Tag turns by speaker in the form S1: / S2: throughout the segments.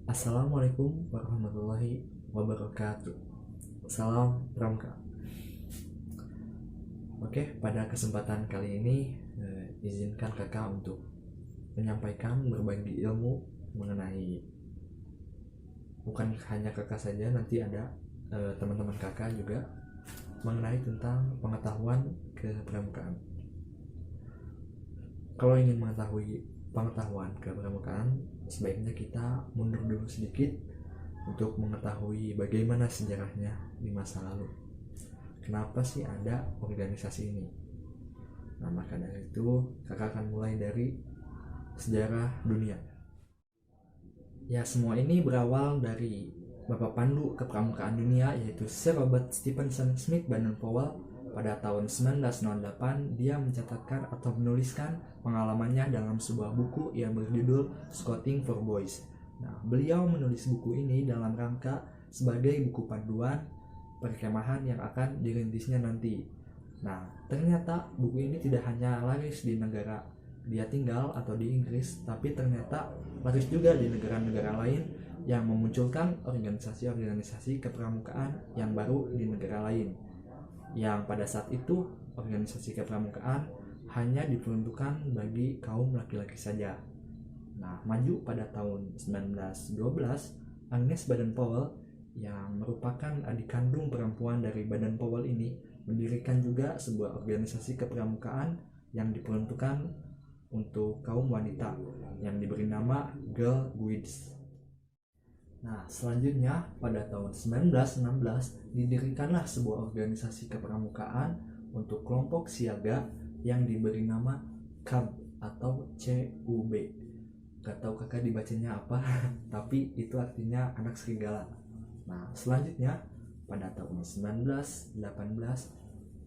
S1: Assalamualaikum warahmatullahi wabarakatuh. Salam Pramuka. Oke, pada kesempatan kali ini izinkan kakak untuk menyampaikan berbagi ilmu mengenai, bukan hanya kakak saja, nanti ada teman-teman kakak juga, mengenai tentang pengetahuan kepramukaan. Kalau ingin mengetahui pengetahuan kepramukaan, sebaiknya kita mundur dulu sedikit untuk mengetahui bagaimana sejarahnya di masa lalu. Kenapa sih ada organisasi ini? Nah, maka dari itu kakak akan mulai dari sejarah dunia. Ya, semua ini berawal dari Bapak Pandu Kepramukaan Dunia, yaitu Sir Robert Stephenson Smith Baden-Powell. Pada tahun 1908, dia mencatatkan atau menuliskan pengalamannya dalam sebuah buku yang berjudul Scouting for Boys. Nah, beliau menulis buku ini dalam rangka sebagai buku panduan perkemahan yang akan dirintisnya nanti. Nah, ternyata buku ini tidak hanya laris di negara dia tinggal atau di Inggris, tapi ternyata laris juga di negara-negara lain yang memunculkan organisasi-organisasi kepramukaan yang baru di negara lain. Yang pada saat itu organisasi kepramukaan hanya diperuntukkan bagi kaum laki-laki saja. Nah, maju pada tahun 1912, Agnes Baden-Powell yang merupakan adik kandung perempuan dari Baden-Powell ini mendirikan juga sebuah organisasi kepramukaan yang diperuntukkan untuk kaum wanita yang diberi nama Girl Guides. Nah, selanjutnya pada tahun 1916 didirikanlah sebuah organisasi kepramukaan untuk kelompok siaga yang diberi nama CUB atau CUB. Gak tahu kakak dibacanya apa, tapi itu artinya anak serigala. Nah, selanjutnya pada tahun 1918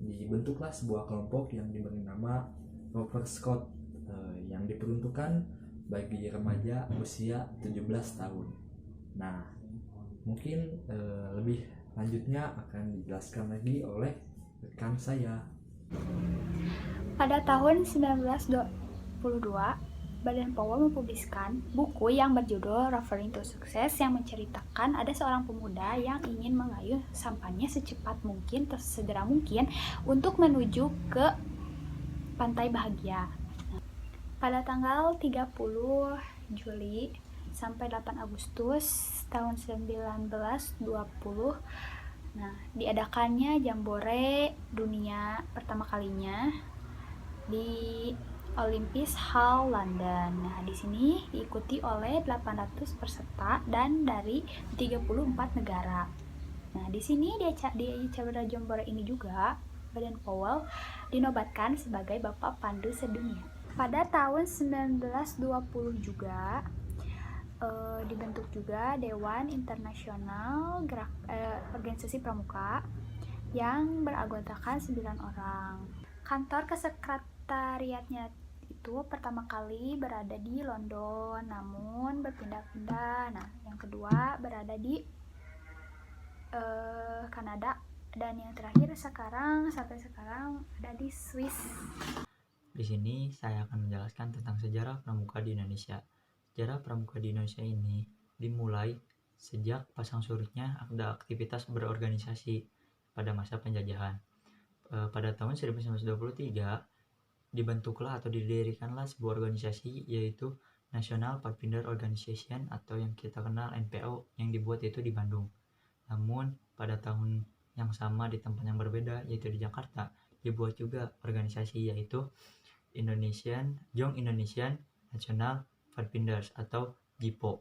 S1: dibentuklah sebuah kelompok yang diberi nama Rover Scout yang diperuntukkan bagi remaja usia 17 tahun. Nah, mungkin lebih lanjutnya akan dijelaskan lagi oleh rekan saya.
S2: Pada tahun 1922, Baden-Powell mempublikasikan buku yang berjudul Referring to Success yang menceritakan ada seorang pemuda yang ingin mengayuh sampannya secepat mungkin atau sesegera mungkin untuk menuju ke pantai bahagia. Pada tanggal 30 Juli sampai 8 Agustus tahun 1920, diadakannya Jambore Dunia pertama kalinya di Olympic Hall London. Nah, di sini diikuti oleh 800 peserta dan dari 34 negara. Nah, di sini di acara Jambore ini juga Baden-Powell dinobatkan sebagai Bapak Pandu Sedunia. Pada tahun 1920 juga dibentuk juga Dewan Internasional Organisasi Pramuka yang beranggotakan 9 orang. Kantor kesekretariatnya itu pertama kali berada di London, namun berpindah-pindah. Nah, yang kedua berada di Kanada, dan yang terakhir sampai sekarang ada di Swiss.
S3: Di sini saya akan menjelaskan tentang sejarah pramuka di Indonesia. Sejarah pramuka di Indonesia ini dimulai sejak pasang surutnya ada aktivitas berorganisasi pada masa penjajahan. Pada tahun 1923 dibentuklah atau didirikanlah sebuah organisasi, yaitu National Pathfinder Organization atau yang kita kenal NPO, yang dibuat itu di Bandung. Namun pada tahun yang sama di tempat yang berbeda, yaitu di Jakarta, dibuat juga organisasi, yaitu Young Indonesian National Pathfinders atau JIPO.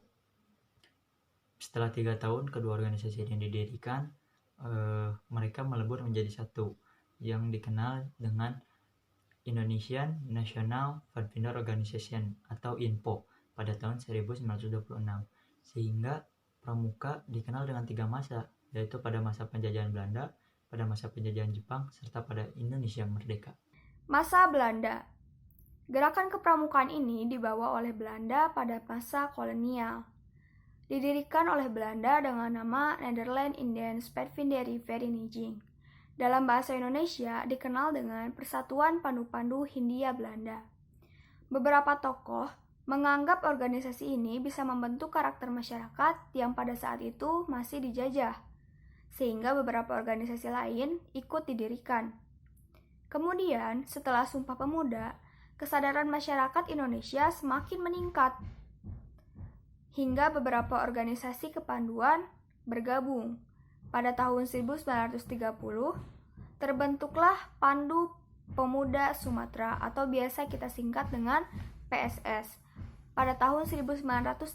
S3: Setelah 3 tahun kedua organisasi ini didirikan, mereka melebur menjadi satu yang dikenal dengan Indonesian National Pathfinder Organization atau INPO pada tahun 1926, sehingga pramuka dikenal dengan 3 masa, yaitu pada masa penjajahan Belanda, pada masa penjajahan Jepang, serta pada Indonesia merdeka.
S2: Masa Belanda. Gerakan kepramukaan ini dibawa oleh Belanda pada masa kolonial. Didirikan oleh Belanda dengan nama Nederland Indians Pathfindery Vereniging. Dalam bahasa Indonesia dikenal dengan Persatuan Pandu-Pandu Hindia Belanda. Beberapa tokoh menganggap organisasi ini bisa membentuk karakter masyarakat yang pada saat itu masih dijajah, sehingga beberapa organisasi lain ikut didirikan. Kemudian, setelah Sumpah Pemuda, kesadaran masyarakat Indonesia semakin meningkat, hingga beberapa organisasi kepanduan bergabung. Pada tahun 1930, terbentuklah Pandu Pemuda Sumatera atau biasa kita singkat dengan PSS. Pada tahun 1931,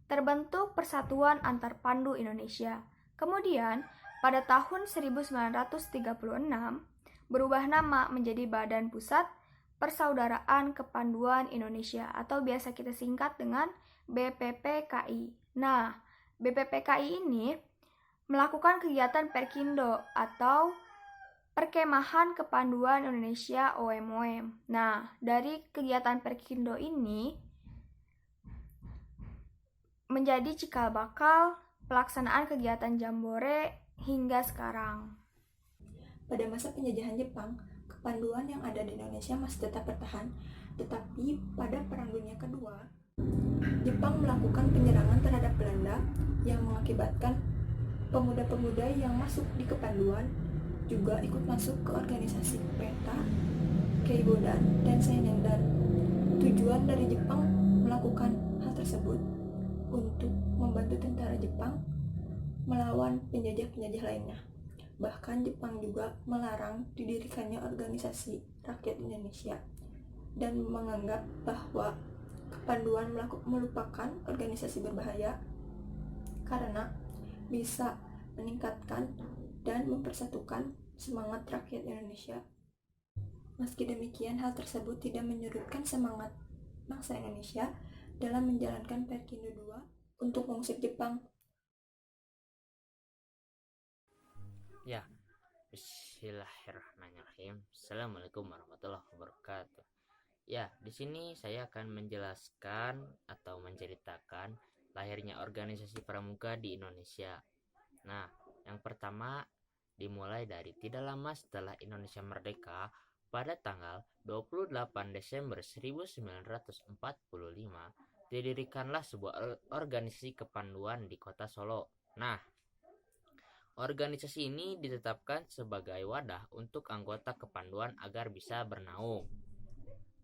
S2: terbentuk Persatuan Antar Pandu Indonesia. Kemudian, pada tahun 1936, berubah nama menjadi Badan Pusat Persaudaraan Kepanduan Indonesia atau biasa kita singkat dengan BPPKI. Nah, BPPKI ini melakukan kegiatan Perkindo atau Perkemahan Kepanduan Indonesia OMOM. Nah, dari kegiatan Perkindo ini menjadi cikal bakal pelaksanaan kegiatan Jambore hingga sekarang.
S4: Pada masa penjajahan Jepang, kepanduan yang ada di Indonesia masih tetap bertahan, tetapi pada Perang Dunia Kedua, Jepang melakukan penyerangan terhadap Belanda yang mengakibatkan pemuda-pemuda yang masuk di kepanduan juga ikut masuk ke organisasi PETA, Keibodan, dan Seinendan. Tujuan dari Jepang melakukan hal tersebut untuk membantu tentara Jepang melawan penjajah-penjajah lainnya. Bahkan Jepang juga melarang didirikannya organisasi rakyat Indonesia dan menganggap bahwa kepanduan merupakan organisasi berbahaya karena bisa meningkatkan dan mempersatukan semangat rakyat Indonesia. Meski demikian, hal tersebut tidak menyurutkan semangat bangsa Indonesia dalam menjalankan Perkindo II untuk mengusir Jepang.
S5: Ya, bismillahirrahmanirrahim. Assalamualaikum warahmatullahi wabarakatuh. Ya, di sini saya akan menjelaskan atau menceritakan lahirnya organisasi pramuka di Indonesia. Nah, yang pertama dimulai dari tidak lama setelah Indonesia merdeka pada tanggal 28 Desember 1945 didirikanlah sebuah organisasi kepanduan di kota Solo. Nah, organisasi ini ditetapkan sebagai wadah untuk anggota kepanduan agar bisa bernaung.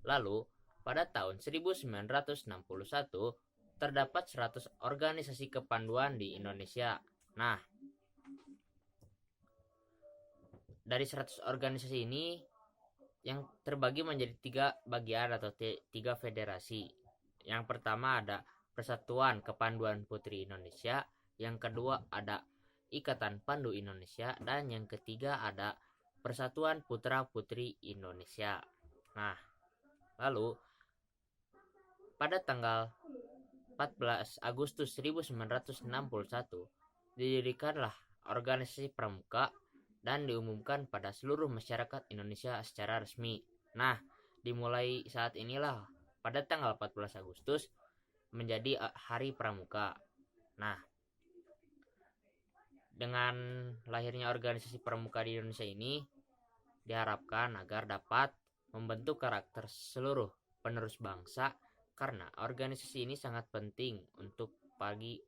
S5: Lalu, pada tahun 1961 terdapat 100 organisasi kepanduan di Indonesia. Nah, dari 100 organisasi ini yang terbagi menjadi 3 bagian atau 3 federasi. Yang pertama ada Persatuan Kepanduan Putri Indonesia, yang kedua ada Ikatan Pandu Indonesia, dan yang ketiga ada Persatuan Putra Putri Indonesia. Nah, lalu pada tanggal 14 Agustus 1961 didirikanlah organisasi pramuka dan diumumkan pada seluruh masyarakat Indonesia secara resmi. Nah, dimulai saat inilah pada tanggal 14 Agustus menjadi Hari Pramuka. Nah, dengan lahirnya organisasi pramuka di Indonesia ini diharapkan agar dapat membentuk karakter seluruh penerus bangsa karena organisasi ini sangat penting untuk bagi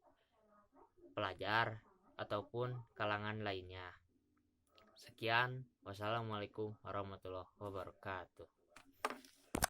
S5: pelajar ataupun kalangan lainnya. Sekian, wassalamualaikum warahmatullahi wabarakatuh.